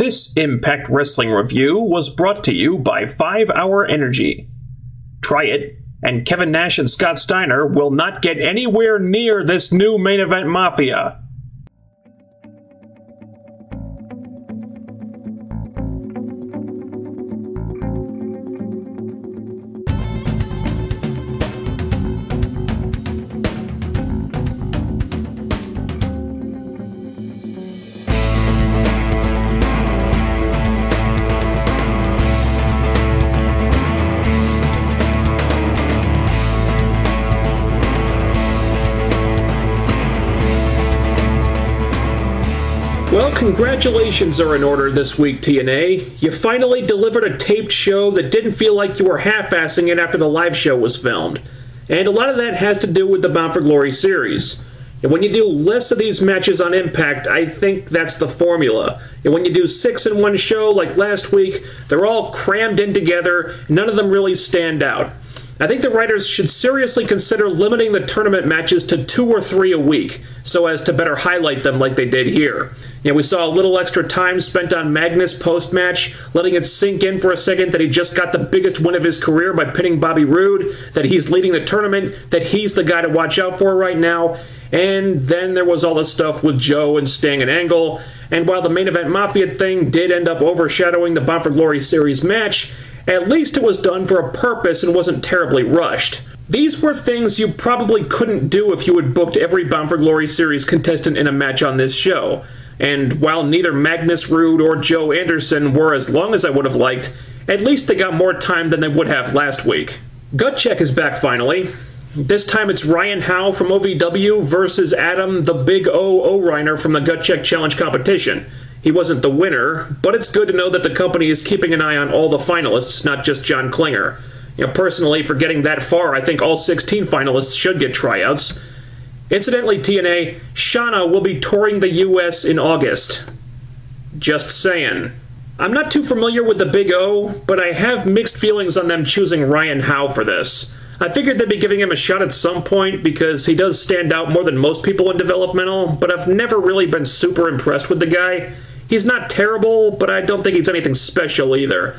This Impact Wrestling review was brought to you by 5 Hour Energy. Try it, and Kevin Nash and Scott Steiner will not get anywhere near this new main event mafia. Well, congratulations are in order this week, TNA. You finally delivered a taped show that didn't feel like you were half-assing it after the live show was filmed. And a lot of that has to do with the Bound for Glory series. And when you do less of these matches on Impact, I think that's the formula. And when you do 6 in one show like last week, they're all crammed in together, none of them really stand out. I think the writers should seriously consider limiting the tournament matches to 2 or 3 a week, so as to better highlight them like they did here. You know, we saw a little extra time spent on Magnus post-match, letting it sink in for a second that he just got the biggest win of his career by pinning Bobby Roode, that he's leading the tournament, that he's the guy to watch out for right now, and then there was all the stuff with Joe and Sting and Angle, and while the main event Mafia thing did end up overshadowing the Bound for Glory series match, at least it was done for a purpose and wasn't terribly rushed. These were things you probably couldn't do if you had booked every Bound for Glory series contestant in a match on this show. And while neither Magnus Roode or Joe Anderson were as long as I would have liked, at least they got more time than they would have last week. Gut Check is back finally. This time it's Ryan Howe from OVW versus Adam the Big O O'Reiner from the Gut Check Challenge competition. He wasn't the winner, but it's good to know that the company is keeping an eye on all the finalists, not just John Klinger. You know, personally, for getting that far, I think all 16 finalists should get tryouts. Incidentally, TNA, Shauna will be touring the US in August. Just saying. I'm not too familiar with the Big O, but I have mixed feelings on them choosing Ryan Howe for this. I figured they'd be giving him a shot at some point because he does stand out more than most people in developmental, but I've never really been super impressed with the guy. He's not terrible, but I don't think he's anything special either.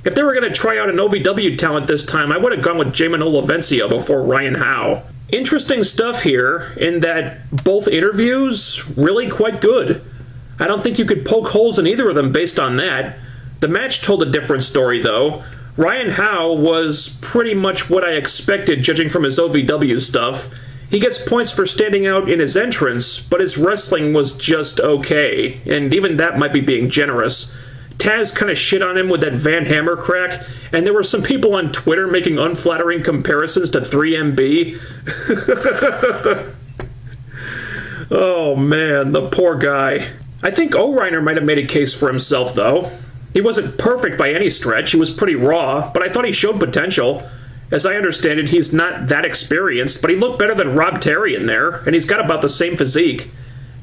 If they were going to try out an OVW talent this time, I would have gone with Jamin Olivencia before Ryan Howe. Interesting stuff here, in that both interviews, really quite good. I don't think you could poke holes in either of them based on that. The match told a different story, though. Ryan Howe was pretty much what I expected, judging from his OVW stuff. He gets points for standing out in his entrance, but his wrestling was just okay, and even that might be being generous. Taz kind of shit on him with that Van Hammer crack, and there were some people on Twitter making unflattering comparisons to 3MB. Oh man, the poor guy. I think O'Reiner might have made a case for himself, though. He wasn't perfect by any stretch, he was pretty raw, but I thought he showed potential. As I understand it, he's not that experienced, but he looked better than Rob Terry in there, and he's got about the same physique.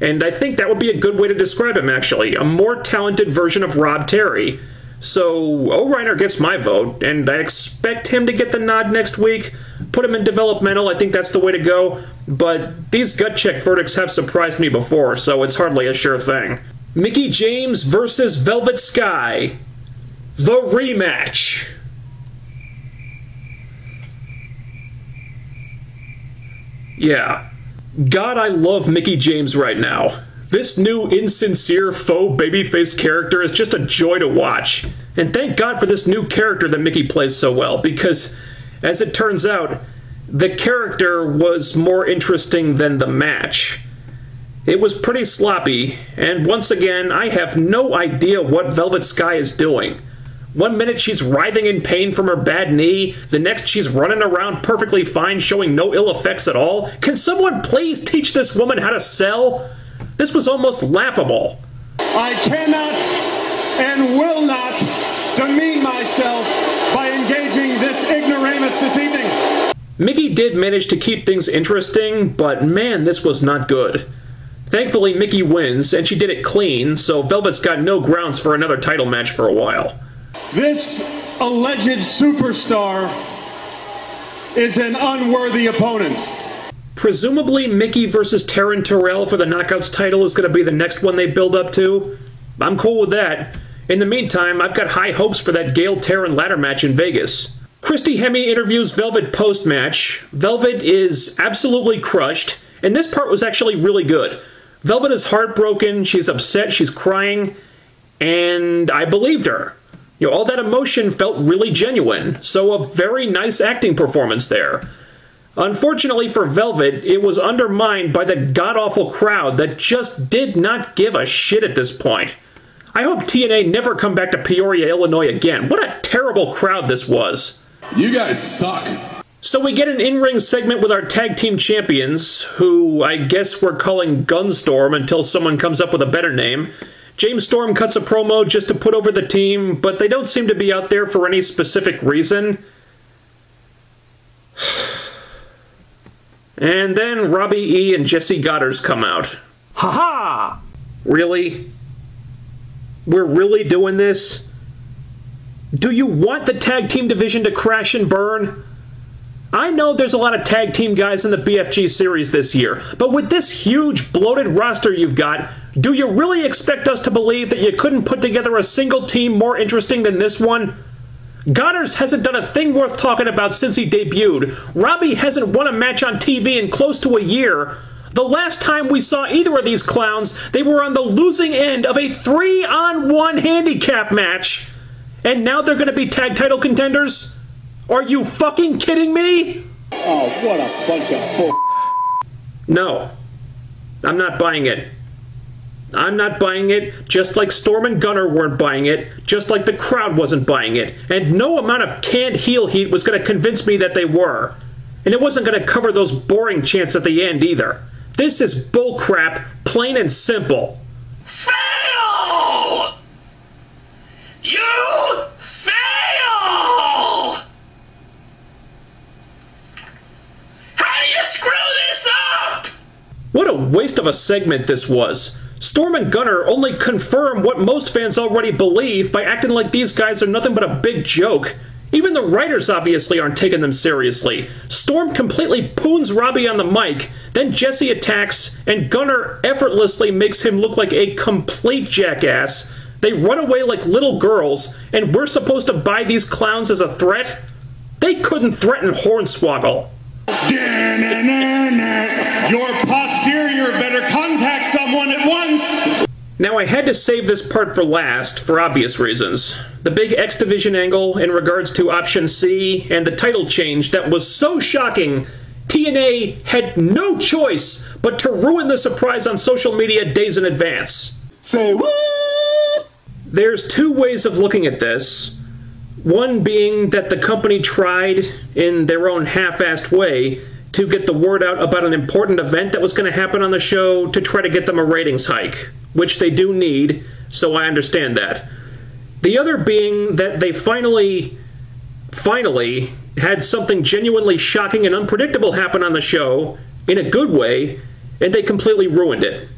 And I think that would be a good way to describe him, actually. A more talented version of Rob Terry. So, O'Reiner gets my vote, and I expect him to get the nod next week. Put him in developmental, I think that's the way to go. But these gut check verdicts have surprised me before, so it's hardly a sure thing. Mickie James versus Velvet Sky. The rematch. Yeah. God, I love Mickie James right now. This new insincere faux babyface character is just a joy to watch. And thank God for this new character that Mickie plays so well, because, as it turns out, the character was more interesting than the match. It was pretty sloppy, and once again, I have no idea what Velvet Sky is doing. One minute she's writhing in pain from her bad knee, the next she's running around perfectly fine, showing no ill effects at all. Can someone please teach this woman how to sell? This was almost laughable. I cannot and will not demean myself by engaging this ignoramus this evening. Mickie did manage to keep things interesting, but man, this was not good. Thankfully, Mickie wins, and she did it clean, so Velvet's got no grounds for another title match for a while. This alleged superstar is an unworthy opponent. Presumably, Mickie versus Taryn Terrell for the Knockouts title is going to be the next one they build up to. I'm cool with that. In the meantime, I've got high hopes for that Gale-Taryn ladder match in Vegas. Christy Hemme interviews Velvet post-match. Velvet is absolutely crushed, and this part was actually really good. Velvet is heartbroken, she's upset, she's crying, and I believed her. All that emotion felt really genuine, so a very nice acting performance there. Unfortunately for Velvet, it was undermined by the god-awful crowd that just did not give a shit at this point. I hope TNA never come back to Peoria, Illinois again. What a terrible crowd this was. You guys suck. So we get an in-ring segment with our tag team champions, who I guess we're calling Gunstorm until someone comes up with a better name. James Storm cuts a promo just to put over the team, but they don't seem to be out there for any specific reason. And then Robbie E. and Jesse Goddard come out. Ha-ha! Really? We're really doing this? Do you want the tag team division to crash and burn? I know there's a lot of tag team guys in the BFG series this year, but with this huge, bloated roster you've got, do you really expect us to believe that you couldn't put together a single team more interesting than this one? Goddard hasn't done a thing worth talking about since he debuted. Robbie hasn't won a match on TV in close to a year. The last time we saw either of these clowns, they were on the losing end of a 3-on-1 handicap match. And now they're going to be tag title contenders? Are you fucking kidding me? Oh, what a bunch of bull. No. I'm not buying it. I'm not buying it, just like Storm and Gunner weren't buying it, just like the crowd wasn't buying it, and no amount of canned heel heat was going to convince me that they were. And it wasn't going to cover those boring chants at the end either. This is bullcrap, plain and simple. Fail! You fail! How do you screw this up? What a waste of a segment this was. Storm and Gunner only confirm what most fans already believe by acting like these guys are nothing but a big joke. Even the writers obviously aren't taking them seriously. Storm completely poons Robbie on the mic, then Jesse attacks, and Gunner effortlessly makes him look like a complete jackass. They run away like little girls, and we're supposed to buy these clowns as a threat? They couldn't threaten Hornswoggle. Your posterior better contact someone at once! Now, I had to save this part for last, for obvious reasons. The big X Division angle in regards to Option C and the title change that was so shocking, TNA had no choice but to ruin the surprise on social media days in advance. Say what? There's two ways of looking at this. One being that the company tried, in their own half-assed way, to get the word out about an important event that was going to happen on the show to try to get them a ratings hike, which they do need, so I understand that. The other being that they finally had something genuinely shocking and unpredictable happen on the show, in a good way, and they completely ruined it.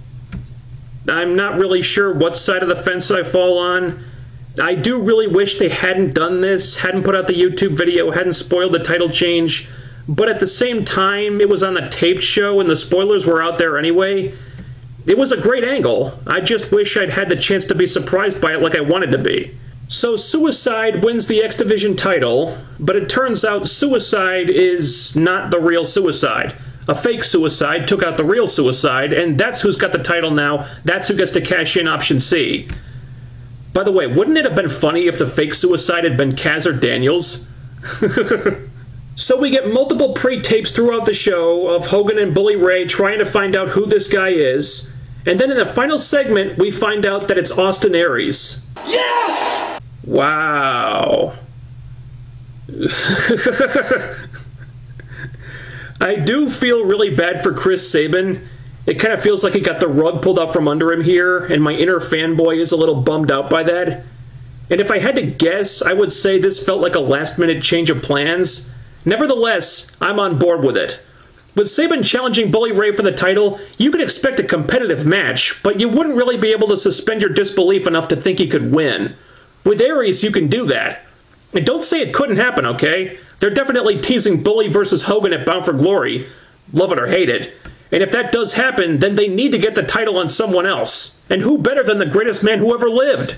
I'm not really sure what side of the fence I fall on. I do really wish they hadn't done this, hadn't put out the YouTube video, hadn't spoiled the title change, but at the same time, it was on the taped show and the spoilers were out there anyway. It was a great angle. I just wish I'd had the chance to be surprised by it like I wanted to be. So Suicide wins the X Division title, but it turns out Suicide is not the real Suicide. A fake Suicide took out the real Suicide, and that's who's got the title now. That's who gets to cash in Option C. By the way, wouldn't it have been funny if the fake Suicide had been Kaz or Daniels? So we get multiple pre-tapes throughout the show of Hogan and Bully Ray trying to find out who this guy is. And then in the final segment, we find out that it's Austin Aries. Yes! Wow. I do feel really bad for Chris Sabin. It kind of feels like he got the rug pulled out from under him here, and my inner fanboy is a little bummed out by that. And if I had to guess, I would say this felt like a last-minute change of plans. Nevertheless, I'm on board with it. With Sabin challenging Bully Ray for the title, you could expect a competitive match, but you wouldn't really be able to suspend your disbelief enough to think he could win. With Aries, you can do that. And don't say it couldn't happen, okay? They're definitely teasing Bully versus Hogan at Bound for Glory. Love it or hate it. And if that does happen, then they need to get the title on someone else. And who better than the greatest man who ever lived?